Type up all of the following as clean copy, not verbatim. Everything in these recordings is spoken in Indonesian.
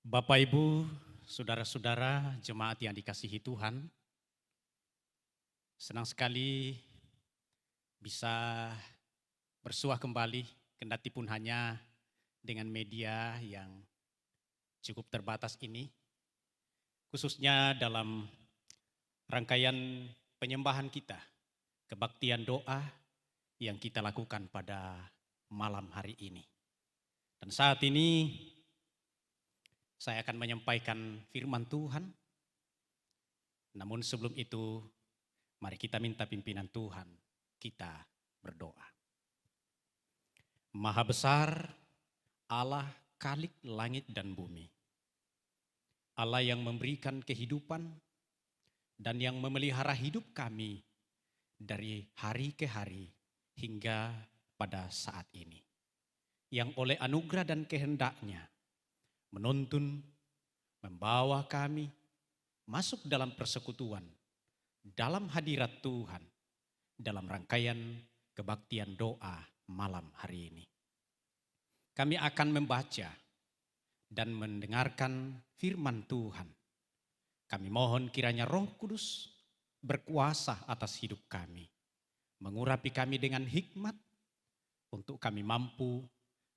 Bapak, Ibu, saudara-saudara, jemaat yang dikasihi Tuhan, senang sekali bisa bersua kembali, kendati pun hanya dengan media yang cukup terbatas ini, khususnya dalam rangkaian penyembahan kita, kebaktian doa yang kita lakukan pada malam hari ini. Dan saat ini saya akan menyampaikan firman Tuhan, namun sebelum itu mari kita minta pimpinan Tuhan, kita berdoa. Maha besar Allah Khalik langit dan bumi. Allah yang memberikan kehidupan dan yang memelihara hidup kami dari hari ke hari hingga pada saat ini. Yang oleh anugerah dan kehendaknya menuntun, membawa kami masuk dalam persekutuan, dalam hadirat Tuhan, dalam rangkaian kebaktian doa malam hari ini. Kami akan membaca dan mendengarkan firman Tuhan. Kami mohon kiranya Roh Kudus berkuasa atas hidup kami, mengurapi kami dengan hikmat untuk kami mampu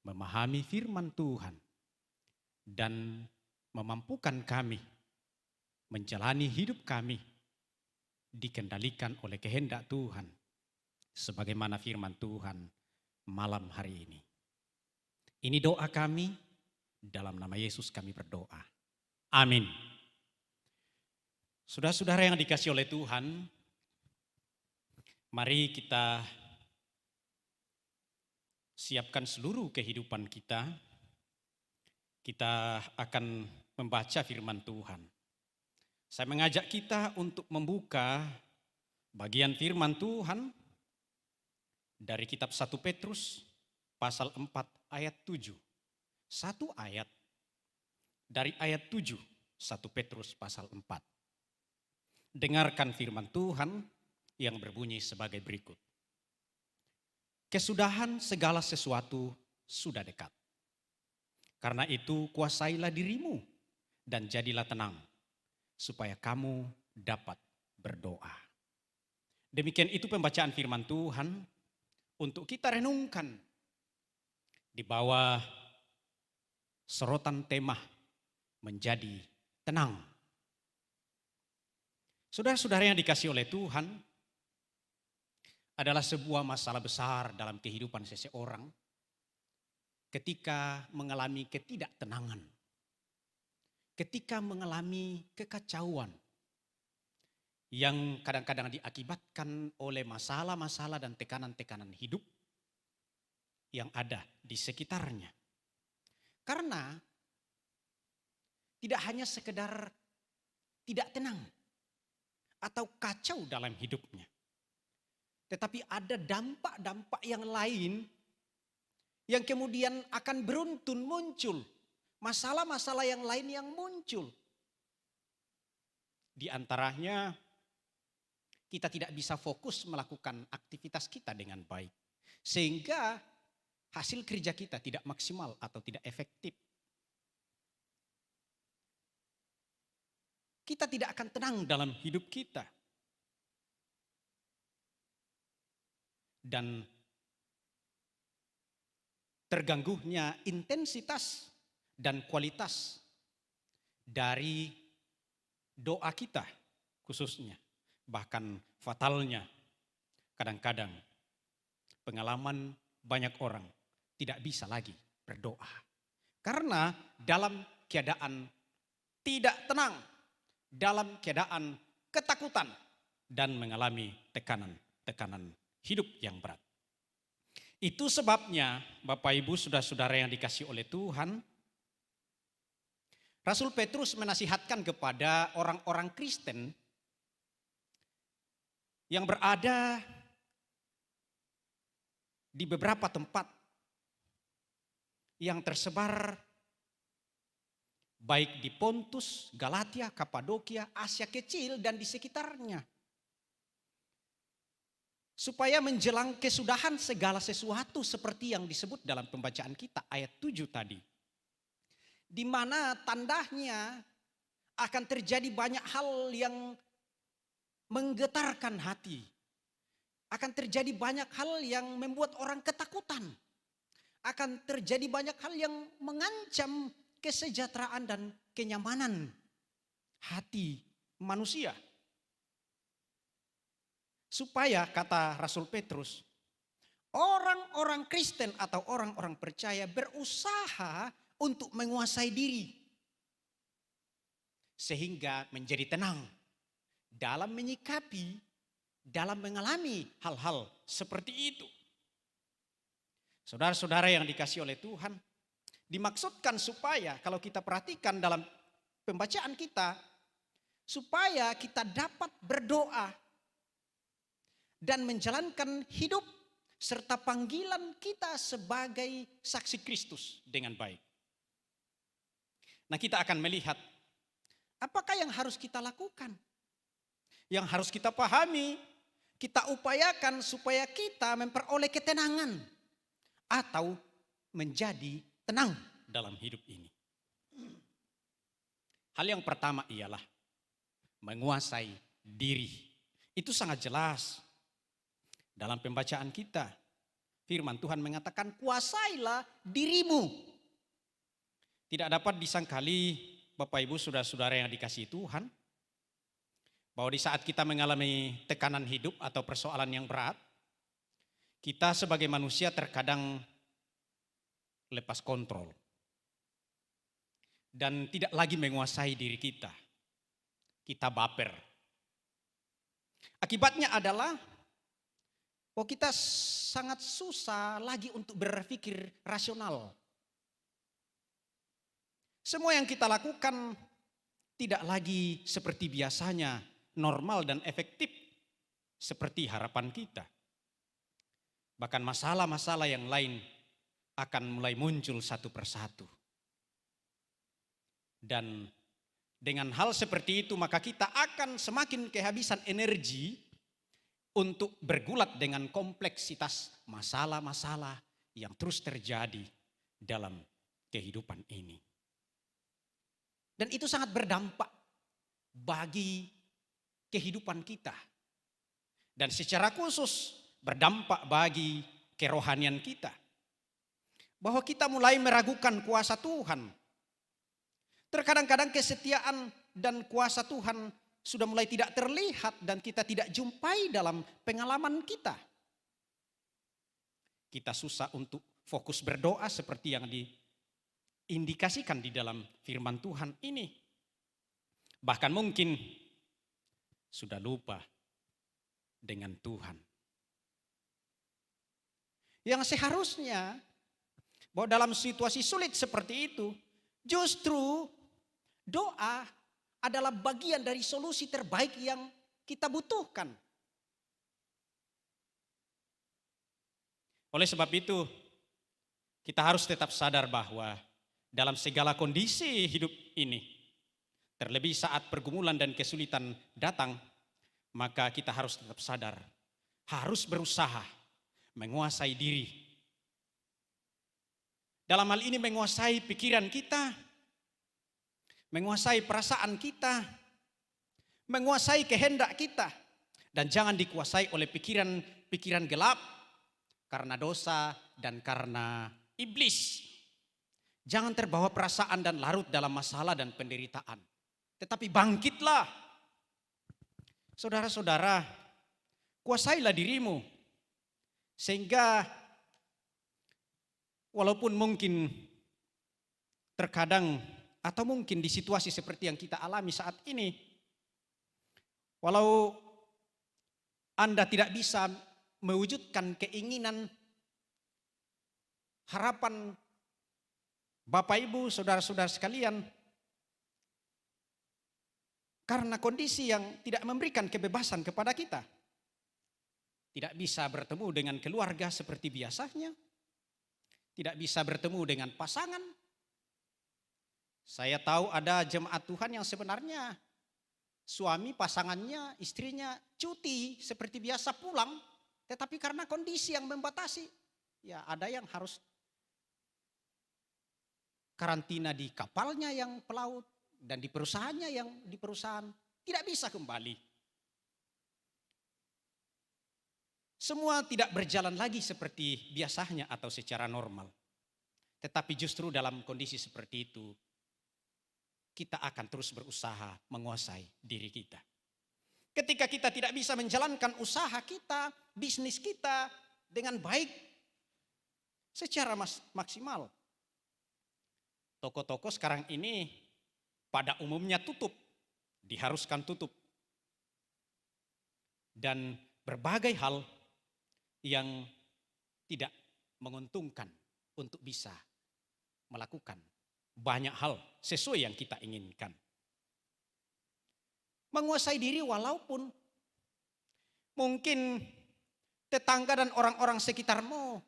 memahami firman Tuhan dan memampukan kami menjalani hidup kami dikendalikan oleh kehendak Tuhan sebagaimana firman Tuhan malam hari ini. Ini doa kami, dalam nama Yesus kami berdoa. Amin. Saudara-saudara yang dikasihi oleh Tuhan, mari kita siapkan seluruh kehidupan kita. Kita akan membaca firman Tuhan. Saya mengajak kita untuk membuka bagian firman Tuhan dari kitab 1 Petrus pasal 4 ayat 7. Satu ayat dari ayat 7, 1 Petrus pasal 4. Dengarkan firman Tuhan yang berbunyi sebagai berikut. Kesudahan segala sesuatu sudah dekat. Karena itu kuasailah dirimu dan jadilah tenang, supaya kamu dapat berdoa. Demikian itu pembacaan firman Tuhan untuk kita renungkan di bawah sorotan tema menjadi tenang. Saudara-saudara yang dikasihi oleh Tuhan, adalah sebuah masalah besar dalam kehidupan seseorang ketika mengalami ketidaktenangan, ketika mengalami kekacauan yang kadang-kadang diakibatkan oleh masalah-masalah dan tekanan-tekanan hidup yang ada di sekitarnya. Karena tidak hanya sekedar tidak tenang atau kacau dalam hidupnya, tetapi ada dampak-dampak yang lain yang kemudian akan beruntun muncul. Masalah-masalah yang lain yang muncul. Di antaranya kita tidak bisa fokus melakukan aktivitas kita dengan baik. Sehingga hasil kerja kita tidak maksimal atau tidak efektif. Kita tidak akan tenang dalam hidup kita. Dan terganggunya intensitas dan kualitas dari doa kita khususnya. Bahkan fatalnya kadang-kadang pengalaman banyak orang tidak bisa lagi berdoa. Karena dalam keadaan tidak tenang, dalam keadaan ketakutan dan mengalami tekanan hidup yang berat. Itu sebabnya Bapak Ibu saudara-saudara yang dikasihi oleh Tuhan, Rasul Petrus menasihatkan kepada orang-orang Kristen yang berada di beberapa tempat yang tersebar baik di Pontus, Galatia, Kapadokia, Asia Kecil dan di sekitarnya. Supaya menjelang kesudahan segala sesuatu seperti yang disebut dalam pembacaan kita ayat 7 tadi. di mana tandanya akan terjadi banyak hal yang menggetarkan hati. Akan terjadi banyak hal yang membuat orang ketakutan. Akan terjadi banyak hal yang mengancam kesejahteraan dan kenyamanan hati manusia. Supaya kata Rasul Petrus, orang-orang Kristen atau orang-orang percaya berusaha untuk menguasai diri. Sehingga menjadi tenang dalam menyikapi, dalam mengalami hal-hal seperti itu. Saudara-saudara yang dikasihi oleh Tuhan, dimaksudkan supaya kalau kita perhatikan dalam pembacaan kita, supaya kita dapat berdoa dan menjalankan hidup serta panggilan kita sebagai saksi Kristus dengan baik. Nah, kita akan melihat apakah yang harus kita lakukan, yang harus kita pahami, kita upayakan supaya kita memperoleh ketenangan atau menjadi tenang dalam hidup ini. Hal yang pertama ialah menguasai diri. Itu sangat jelas. Dalam pembacaan kita, firman Tuhan mengatakan kuasailah dirimu. Tidak dapat disangkali Bapak Ibu saudara-saudara yang dikasihi Tuhan, bahwa di saat kita mengalami tekanan hidup atau persoalan yang berat, kita sebagai manusia terkadang lepas kontrol. Dan tidak lagi menguasai diri kita. Kita baper. Akibatnya adalah bahwa kita sangat susah lagi untuk berpikir rasional. Semua yang kita lakukan tidak lagi seperti biasanya, normal dan efektif seperti harapan kita. Bahkan masalah-masalah yang lain akan mulai muncul satu persatu. Dan dengan hal seperti itu maka kita akan semakin kehabisan energi untuk bergulat dengan kompleksitas masalah-masalah yang terus terjadi dalam kehidupan ini. Dan itu sangat berdampak bagi kehidupan kita. Dan secara khusus berdampak bagi kerohanian kita. Bahwa kita mulai meragukan kuasa Tuhan. Terkadang-kadang kesetiaan dan kuasa Tuhan sudah mulai tidak terlihat dan kita tidak jumpai dalam pengalaman kita. Kita susah untuk fokus berdoa seperti yang diindikasikan di dalam firman Tuhan ini. Bahkan mungkin sudah lupa dengan Tuhan. Yang seharusnya bahwa dalam situasi sulit seperti itu, justru doa adalah bagian dari solusi terbaik yang kita butuhkan. Oleh sebab itu, kita harus tetap sadar bahwa dalam segala kondisi hidup ini, terlebih saat pergumulan dan kesulitan datang, maka kita harus tetap sadar, harus berusaha menguasai diri. Dalam hal ini menguasai pikiran kita, menguasai perasaan kita, menguasai kehendak kita. Dan jangan dikuasai oleh pikiran gelap karena dosa dan karena iblis. Jangan terbawa perasaan dan larut dalam masalah dan penderitaan. Tetapi bangkitlah. Saudara-saudara, kuasailah dirimu. Sehingga walaupun mungkin terkadang atau mungkin di situasi seperti yang kita alami saat ini, walau Anda tidak bisa mewujudkan keinginan, harapan Bapak Ibu, saudara-saudara sekalian, karena kondisi yang tidak memberikan kebebasan kepada kita. Tidak bisa bertemu dengan keluarga seperti biasanya, tidak bisa bertemu dengan pasangan. Saya tahu ada jemaat Tuhan yang sebenarnya suami pasangannya, istrinya cuti seperti biasa pulang. Tetapi karena kondisi yang membatasi, ya ada yang harus karantina di kapalnya yang pelaut dan di perusahaannya yang di perusahaan. Tidak bisa kembali. Semua tidak berjalan lagi seperti biasanya atau secara normal. Tetapi justru dalam kondisi seperti itu, kita akan terus berusaha menguasai diri kita. Ketika kita tidak bisa menjalankan usaha kita, bisnis kita dengan baik, secara maksimal. Toko-toko sekarang ini pada umumnya tutup, diharuskan tutup. Dan berbagai hal yang tidak menguntungkan untuk bisa melakukan banyak hal sesuai yang kita inginkan. Menguasai diri walaupun mungkin tetangga dan orang-orang sekitarmu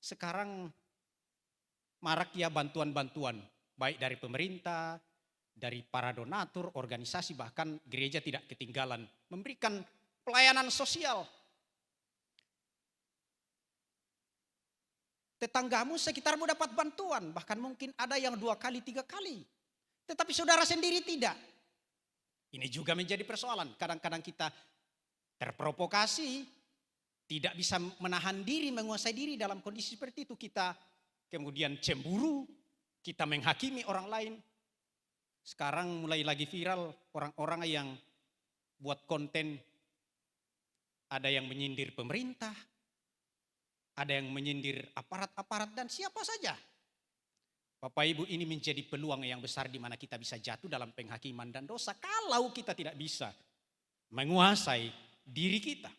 sekarang marak ya bantuan-bantuan baik dari pemerintah, dari para donatur, organisasi, bahkan gereja tidak ketinggalan memberikan pelayanan sosial. Tetanggamu sekitarmu dapat bantuan, bahkan mungkin ada yang 2 kali, 3 kali. Tetapi saudara sendiri tidak. Ini juga menjadi persoalan. Kadang-kadang kita terprovokasi, tidak bisa menahan diri, menguasai diri dalam kondisi seperti itu. Kita kemudian cemburu, kita menghakimi orang lain. Sekarang mulai lagi viral orang-orang yang buat konten, ada yang menyindir pemerintah, ada yang menyindir aparat-aparat dan siapa saja. Bapak Ibu, ini menjadi peluang yang besar di mana kita bisa jatuh dalam penghakiman dan dosa kalau kita tidak bisa menguasai diri kita.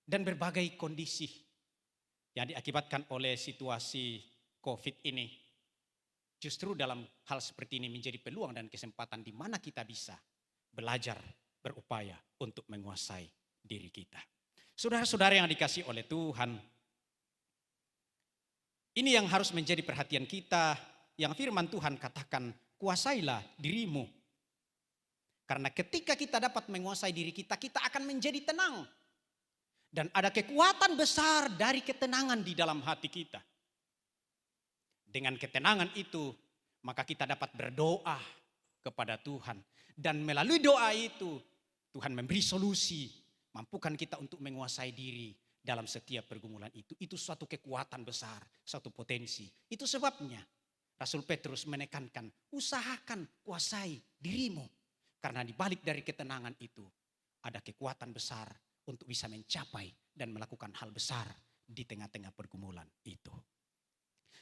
Dan berbagai kondisi yang diakibatkan oleh situasi COVID ini, justru dalam hal seperti ini menjadi peluang dan kesempatan di mana kita bisa belajar, berupaya untuk menguasai diri kita. Saudara-saudara yang dikasihi oleh Tuhan, ini yang harus menjadi perhatian kita, yang firman Tuhan katakan, kuasailah dirimu. Karena ketika kita dapat menguasai diri kita, kita akan menjadi tenang. Dan ada kekuatan besar dari ketenangan di dalam hati kita. Dengan ketenangan itu, maka kita dapat berdoa kepada Tuhan. Dan melalui doa itu, Tuhan memberi solusi, mampukan kita untuk menguasai diri dalam setiap pergumulan itu. Itu suatu kekuatan besar, suatu potensi. Itu sebabnya Rasul Petrus menekankan, usahakan kuasai dirimu. Karena di balik dari ketenangan itu, ada kekuatan besar untuk bisa mencapai dan melakukan hal besar di tengah-tengah pergumulan itu.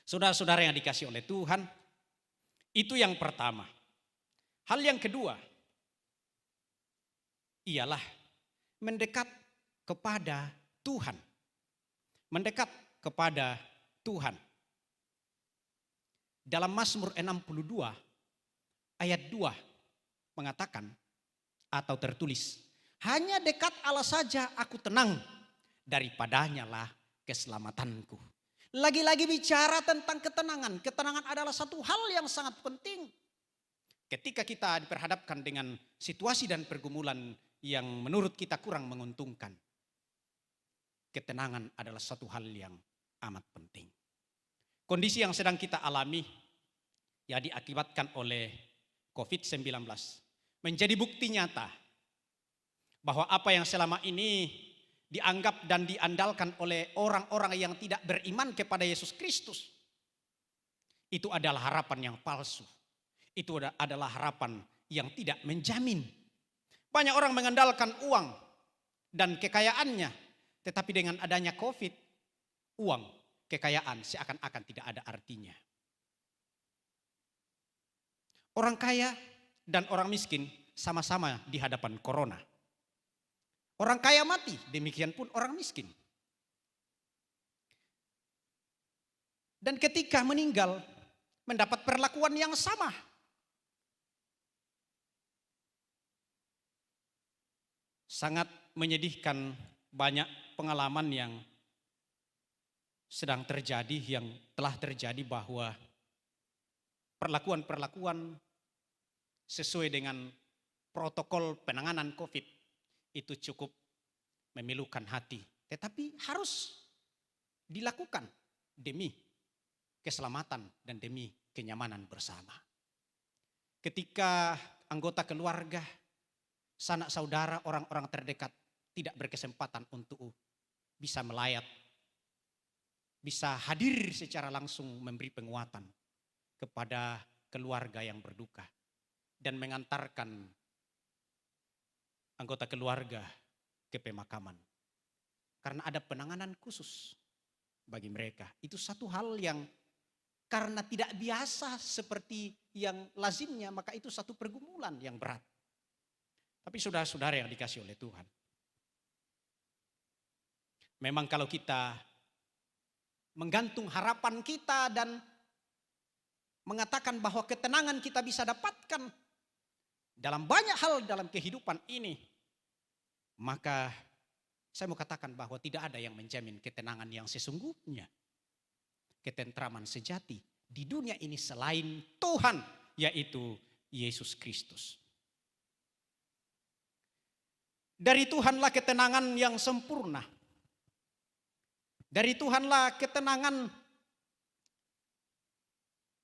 Saudara-saudara yang dikasihi oleh Tuhan, itu yang pertama. Hal yang kedua, ialah mendekat kepada Tuhan. Mendekat kepada Tuhan. Dalam Mazmur 62 ayat 2 mengatakan atau tertulis, hanya dekat Allah saja aku tenang, daripadanya lah keselamatanku. Lagi-lagi bicara tentang ketenangan. Ketenangan adalah satu hal yang sangat penting. Ketika kita diperhadapkan dengan situasi dan pergumulan yang menurut kita kurang menguntungkan, ketenangan adalah satu hal yang amat penting. Kondisi yang sedang kita alami, ya diakibatkan oleh COVID-19, menjadi bukti nyata bahwa apa yang selama ini dianggap dan diandalkan oleh orang-orang yang tidak beriman kepada Yesus Kristus, itu adalah harapan yang palsu. Itu adalah harapan yang tidak menjamin. Banyak orang mengandalkan uang dan kekayaannya, tetapi dengan adanya COVID, uang, kekayaan seakan-akan tidak ada artinya. Orang kaya dan orang miskin sama-sama di hadapan corona. Orang kaya mati, demikian pun orang miskin. Dan ketika meninggal, mendapat perlakuan yang sama. Sangat menyedihkan, banyak pengalaman yang sedang terjadi, yang telah terjadi, bahwa perlakuan-perlakuan sesuai dengan protokol penanganan COVID itu cukup memilukan hati. Tetapi harus dilakukan demi keselamatan dan demi kenyamanan bersama. Ketika anggota keluarga, sanak saudara, orang-orang terdekat tidak berkesempatan untuk bisa melayat, bisa hadir secara langsung memberi penguatan kepada keluarga yang berduka dan mengantarkan anggota keluarga ke pemakaman. Karena ada penanganan khusus bagi mereka. Itu satu hal yang karena tidak biasa seperti yang lazimnya, maka itu satu pergumulan yang berat. Tapi saudara-saudara yang dikasih oleh Tuhan, memang kalau kita menggantung harapan kita dan mengatakan bahwa ketenangan kita bisa dapatkan dalam banyak hal dalam kehidupan ini, maka saya mau katakan bahwa tidak ada yang menjamin ketenangan yang sesungguhnya, ketentraman sejati di dunia ini selain Tuhan, yaitu Yesus Kristus. Dari Tuhanlah ketenangan yang sempurna. Dari Tuhanlah ketenangan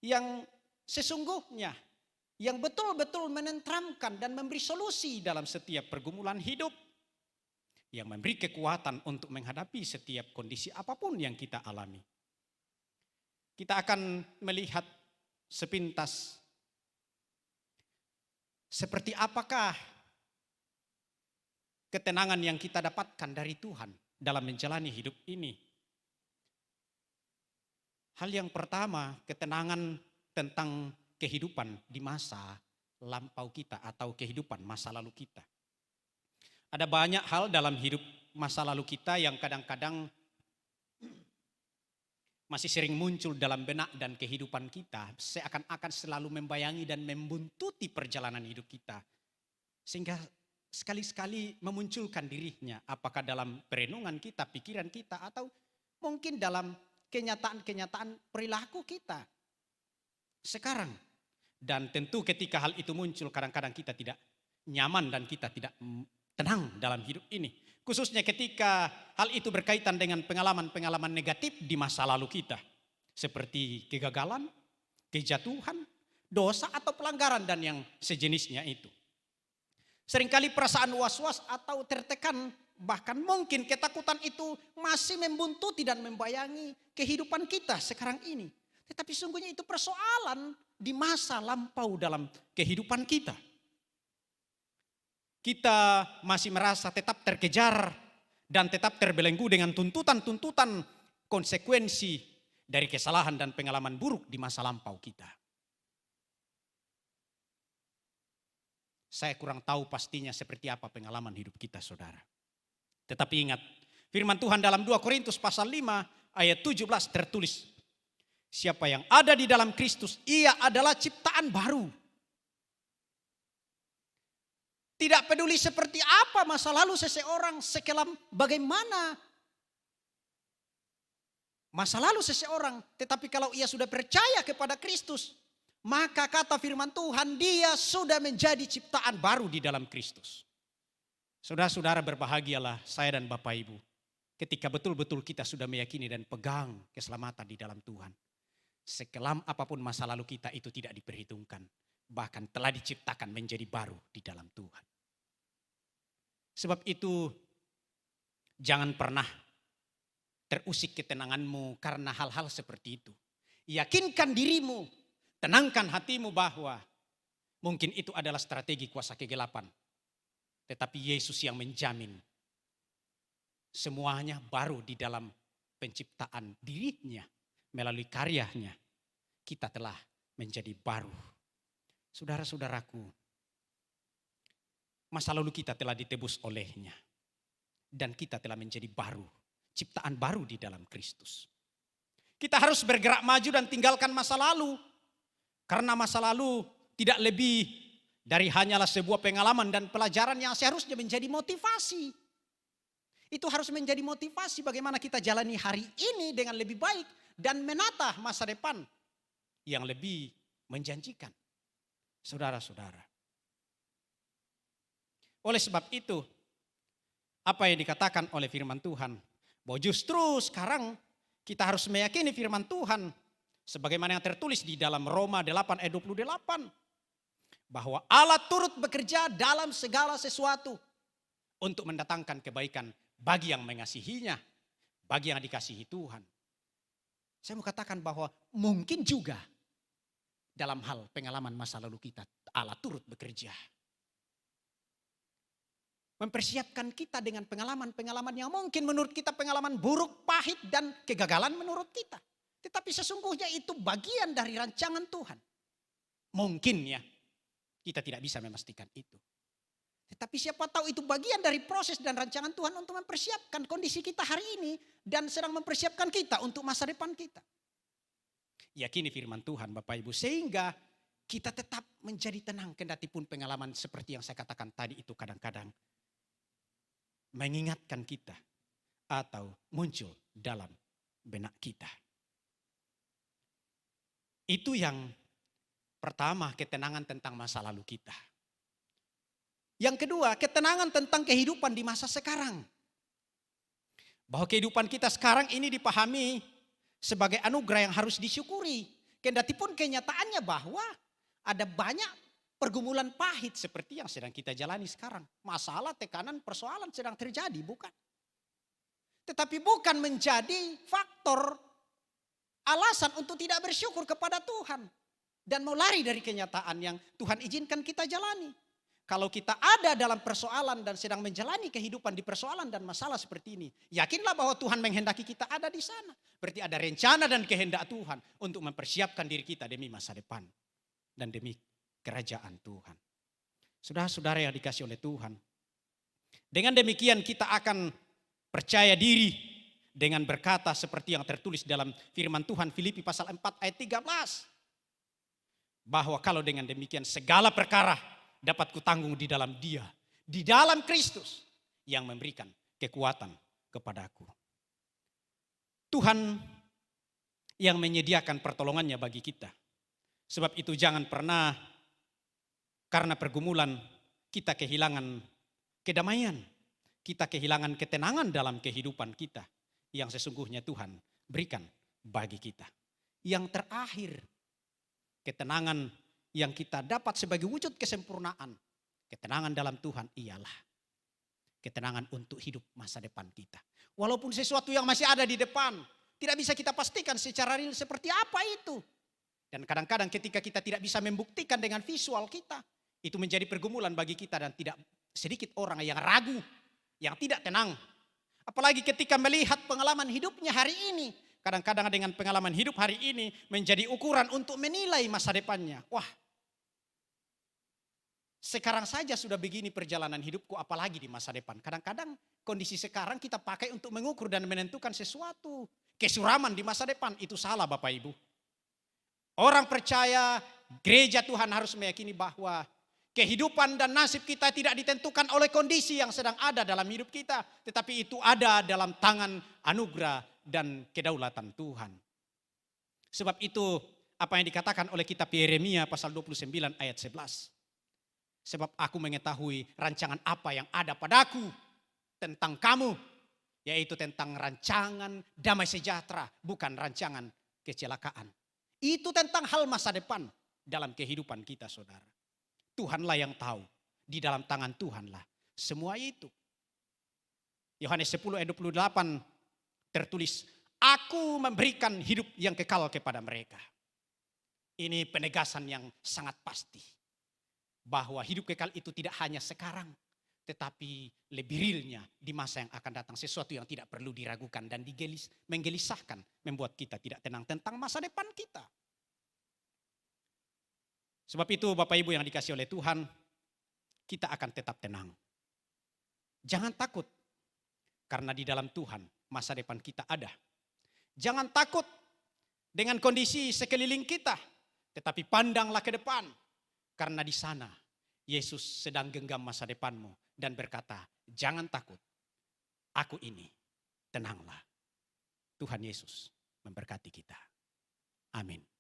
yang sesungguhnya, yang betul-betul menenteramkan dan memberi solusi dalam setiap pergumulan hidup, yang memberi kekuatan untuk menghadapi setiap kondisi apapun yang kita alami. Kita akan melihat sepintas seperti apakah ketenangan yang kita dapatkan dari Tuhan dalam menjalani hidup ini. Hal yang pertama, ketenangan tentang kehidupan di masa lampau kita atau kehidupan masa lalu kita. Ada banyak hal dalam hidup masa lalu kita yang kadang-kadang masih sering muncul dalam benak dan kehidupan kita. Seakan-akan selalu membayangi dan membuntuti perjalanan hidup kita. Sehingga sekali-sekali memunculkan dirinya. Apakah dalam perenungan kita, pikiran kita, atau mungkin dalam kenyataan-kenyataan perilaku kita sekarang. Dan tentu ketika hal itu muncul, kadang-kadang kita tidak nyaman dan kita tidak tenang dalam hidup ini. Khususnya ketika hal itu berkaitan dengan pengalaman-pengalaman negatif di masa lalu kita. Seperti kegagalan, kejatuhan, dosa atau pelanggaran dan yang sejenisnya itu. Seringkali perasaan was-was atau tertekan, bahkan mungkin ketakutan itu masih membuntuti dan membayangi kehidupan kita sekarang ini. Tetapi sungguhnya itu persoalan di masa lampau dalam kehidupan kita. Kita masih merasa tetap terkejar dan tetap terbelenggu dengan tuntutan-tuntutan konsekuensi dari kesalahan dan pengalaman buruk di masa lampau kita. Saya kurang tahu pastinya seperti apa pengalaman hidup kita, saudara. Tetapi ingat, firman Tuhan dalam 2 Korintus pasal 5 ayat 17 tertulis, siapa yang ada di dalam Kristus, ia adalah ciptaan baru. Tidak peduli seperti apa masa lalu seseorang, sekelam bagaimana masa lalu seseorang. Tetapi kalau ia sudah percaya kepada Kristus, maka kata firman Tuhan, dia sudah menjadi ciptaan baru di dalam Kristus. Saudara-saudara, berbahagialah saya dan Bapak Ibu ketika betul-betul kita sudah meyakini dan pegang keselamatan di dalam Tuhan. Sekelam apapun masa lalu kita itu tidak diperhitungkan. Bahkan telah diciptakan menjadi baru di dalam Tuhan. Sebab itu jangan pernah terusik ketenanganmu karena hal-hal seperti itu. Yakinkan dirimu, tenangkan hatimu bahwa mungkin itu adalah strategi kuasa kegelapan. Tetapi Yesus yang menjamin semuanya baru di dalam penciptaan dirinya. Melalui karyanya kita telah menjadi baru. Saudara-saudaraku, masa lalu kita telah ditebus olehnya. Dan kita telah menjadi baru, ciptaan baru di dalam Kristus. Kita harus bergerak maju dan tinggalkan masa lalu. Karena masa lalu tidak lebih dari hanyalah sebuah pengalaman dan pelajaran yang seharusnya menjadi motivasi. Itu harus menjadi motivasi bagaimana kita jalani hari ini dengan lebih baik. Dan menata masa depan yang lebih menjanjikan. Saudara-saudara. Oleh sebab itu, apa yang dikatakan oleh firman Tuhan, bahwa justru sekarang Kita harus meyakini firman Tuhan. Sebagaimana yang tertulis di dalam Roma 8 ayat 28. Bahwa Allah turut bekerja dalam segala sesuatu untuk mendatangkan kebaikan bagi yang mengasihinya, bagi yang dikasihi Tuhan. Saya mau katakan bahwa mungkin juga dalam hal pengalaman masa lalu kita, Allah turut bekerja. Mempersiapkan kita dengan pengalaman-pengalaman yang mungkin menurut kita pengalaman buruk, pahit, dan kegagalan menurut kita. Tetapi sesungguhnya itu bagian dari rancangan Tuhan. Mungkin ya, kita tidak bisa memastikan itu. Tetapi siapa tahu itu bagian dari proses dan rancangan Tuhan untuk mempersiapkan kondisi kita hari ini dan sedang mempersiapkan kita untuk masa depan kita. Yakini firman Tuhan Bapak Ibu sehingga kita tetap menjadi tenang kendati pun pengalaman seperti yang saya katakan tadi itu kadang-kadang mengingatkan kita atau muncul dalam benak kita. Itu yang pertama, ketenangan tentang masa lalu kita. Yang kedua, ketenangan tentang kehidupan di masa sekarang. Bahwa kehidupan kita sekarang ini dipahami sebagai anugerah yang harus disyukuri. Kendati pun kenyataannya bahwa ada banyak pergumulan pahit seperti yang sedang kita jalani sekarang. Masalah, tekanan, persoalan sedang terjadi, bukan? Tetapi bukan menjadi faktor alasan untuk tidak bersyukur kepada Tuhan. Dan mau lari dari kenyataan yang Tuhan izinkan kita jalani. Kalau kita ada dalam persoalan dan sedang menjalani kehidupan di persoalan dan masalah seperti ini. Yakinlah bahwa Tuhan menghendaki kita ada di sana. Berarti ada rencana dan kehendak Tuhan untuk mempersiapkan diri kita demi masa depan. Dan demi kerajaan Tuhan. Saudara-saudara yang dikasih oleh Tuhan. Dengan demikian kita akan percaya diri dengan berkata seperti yang tertulis dalam firman Tuhan Filipi pasal 4 ayat 13. Bahwa kalau dengan demikian segala perkara dapat kutanggung di dalam Dia, di dalam Kristus yang memberikan kekuatan kepadaku. Tuhan yang menyediakan pertolongannya bagi kita. Sebab itu jangan pernah karena pergumulan kita kehilangan kedamaian, kita kehilangan ketenangan dalam kehidupan kita yang sesungguhnya Tuhan berikan bagi kita. Yang terakhir, ketenangan yang kita dapat sebagai wujud kesempurnaan. Ketenangan dalam Tuhan ialah ketenangan untuk hidup masa depan kita. Walaupun sesuatu yang masih ada di depan, tidak bisa kita pastikan secara real seperti apa itu. Dan kadang-kadang ketika kita tidak bisa membuktikan dengan visual kita, itu menjadi pergumulan bagi kita dan tidak sedikit orang yang ragu, yang tidak tenang. Apalagi ketika melihat pengalaman hidupnya hari ini. Kadang-kadang dengan pengalaman hidup hari ini menjadi ukuran untuk menilai masa depannya. Wah, sekarang saja sudah begini perjalanan hidupku apalagi di masa depan. Kadang-kadang kondisi sekarang kita pakai untuk mengukur dan menentukan sesuatu. Kesuraman di masa depan itu salah Bapak Ibu. Orang percaya gereja Tuhan harus meyakini bahwa kehidupan dan nasib kita tidak ditentukan oleh kondisi yang sedang ada dalam hidup kita. Tetapi itu ada dalam tangan anugerah dan kedaulatan Tuhan. Sebab itu apa yang dikatakan oleh kitab Yeremia pasal 29 ayat 11. Sebab aku mengetahui rancangan apa yang ada padaku tentang kamu. Yaitu tentang rancangan damai sejahtera, bukan rancangan kecelakaan. Itu tentang hal masa depan dalam kehidupan kita saudara. Tuhanlah yang tahu. Di dalam tangan Tuhanlah semua itu. Yohanes 10 ayat 28 tertulis, aku memberikan hidup yang kekal kepada mereka. Ini penegasan yang sangat pasti. Bahwa hidup kekal itu tidak hanya sekarang. Tetapi lebih realnya di masa yang akan datang. Sesuatu yang tidak perlu diragukan dan menggelisahkan. Membuat kita tidak tenang tentang masa depan kita. Sebab itu Bapak Ibu yang dikasih oleh Tuhan, kita akan tetap tenang. Jangan takut. Karena di dalam Tuhan masa depan kita ada. Jangan takut dengan kondisi sekeliling kita. Tetapi pandanglah ke depan. Karena di sana Yesus sedang genggam masa depanmu. Dan berkata, jangan takut. Aku ini, tenanglah. Tuhan Yesus memberkati kita. Amin.